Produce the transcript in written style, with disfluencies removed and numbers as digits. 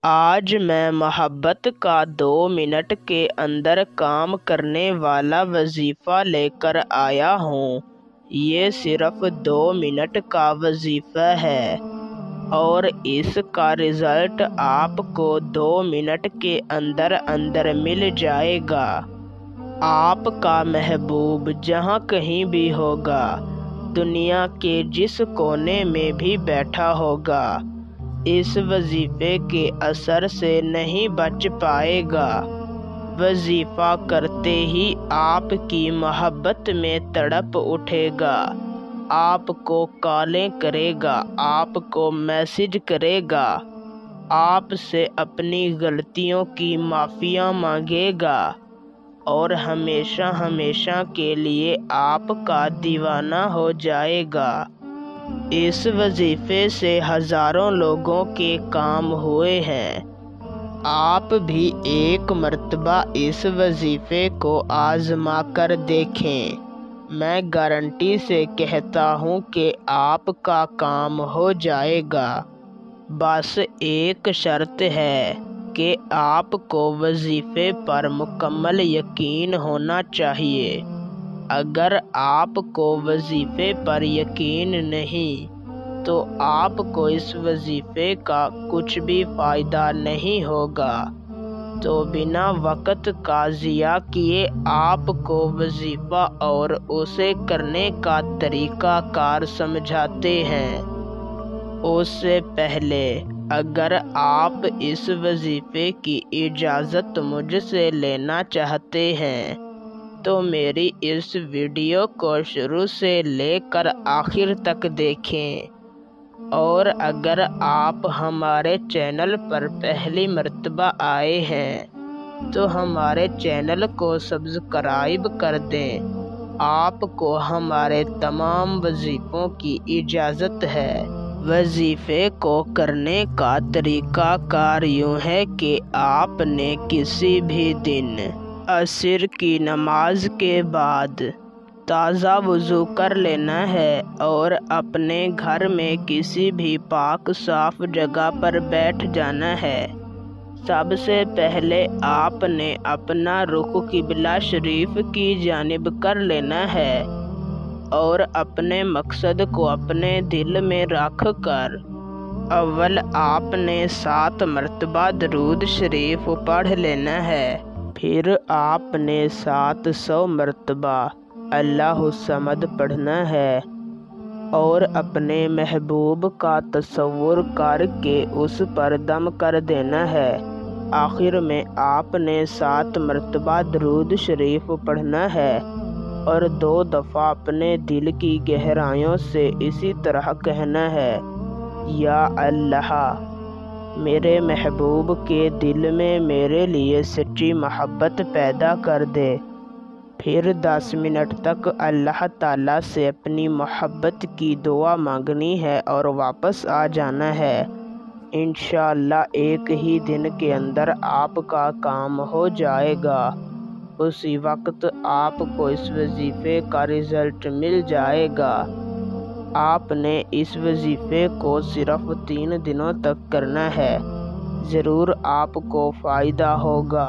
آج میں محبت کا 2 منٹ کے اندر کام کرنے والا وظیفہ لے کر آیا ہوں۔ یہ صرف 2 منٹ کا وظیفہ ہے اور اس کا رزلٹ آپ کو 2 منٹ کے اندر مل جائے گا۔ آپ کا محبوب جہاں کہیں بھی ہوگا، دنیا کے جس کونے میں بھی بیٹھا ہوگا، اس وظیفے کے اثر سے نہیں بچ پائے گا۔ وظیفہ کرتے ہی آپ کی محبت میں تڑپ اٹھے گا، آپ کو کالیں کرے گا، آپ کو میسج کرے گا، آپ سے اپنی غلطیوں کی معافیاں مانگے گا اور ہمیشہ کے لیے آپ کا دیوانہ ہو جائے گا۔ اس وظیفے سے ہزاروں لوگوں کے کام ہوئے ہیں۔ آپ بھی ایک مرتبہ اس وظیفے کو آزما کر دیکھیں۔ میں گارنٹی سے کہتا ہوں کہ آپ کا کام ہو جائے گا۔ بس ایک شرط ہے کہ آپ کو وظیفے پر مکمل یقین ہونا چاہیے۔ اگر آپ کو وظیفے پر یقین نہیں تو آپ کو اس وظیفے کا کچھ بھی فائدہ نہیں ہوگا۔ تو بنا وقت کا ضیاع کیے آپ کو وظیفہ اور اسے کرنے کا طریقہ کار سمجھاتے ہیں۔ اس سے پہلے اگر آپ اس وظیفے کی اجازت مجھ سے لینا چاہتے ہیں تو میری اس ویڈیو کو شروع سے لے کر آخر تک دیکھیں، اور اگر آپ ہمارے چینل پر پہلی مرتبہ آئے ہیں تو ہمارے چینل کو سبسکرائب کر دیں۔ آپ کو ہمارے تمام وظیفوں کی اجازت ہے۔ وظیفے کو کرنے کا طریقہ کار یوں ہے کہ آپ نے کسی بھی دن عصر کی نماز کے بعد تازہ وضو کر لینا ہے اور اپنے گھر میں کسی بھی پاک صاف جگہ پر بیٹھ جانا ہے۔ سب سے پہلے آپ نے اپنا رخ قبلہ شریف کی جانب کر لینا ہے اور اپنے مقصد کو اپنے دل میں رکھ کر اول آپ نے 7 مرتبہ درود شریف پڑھ لینا ہے، پھر آپ نے 700 مرتبہ اللہ الصمد پڑھنا ہے اور اپنے محبوب کا تصور کر کے اس پر دم کر دینا ہے۔ آخر میں آپ نے 7 مرتبہ درود شریف پڑھنا ہے اور 2 دفعہ اپنے دل کی گہرائیوں سے اسی طرح کہنا ہے، یا اللہ، میرے محبوب کے دل میں میرے لیے سچی محبت پیدا کر دے۔ پھر 10 منٹ تک اللہ تعالیٰ سے اپنی محبت کی دعا مانگنی ہے اور واپس آ جانا ہے۔ انشاءاللہ ایک ہی دن کے اندر آپ کا کام ہو جائے گا۔ اسی وقت آپ کو اس وظیفے کا رزلٹ مل جائے گا۔ آپ نے اس وظیفے کو صرف 3 دنوں تک کرنا ہے، ضرور آپ کو فائدہ ہوگا۔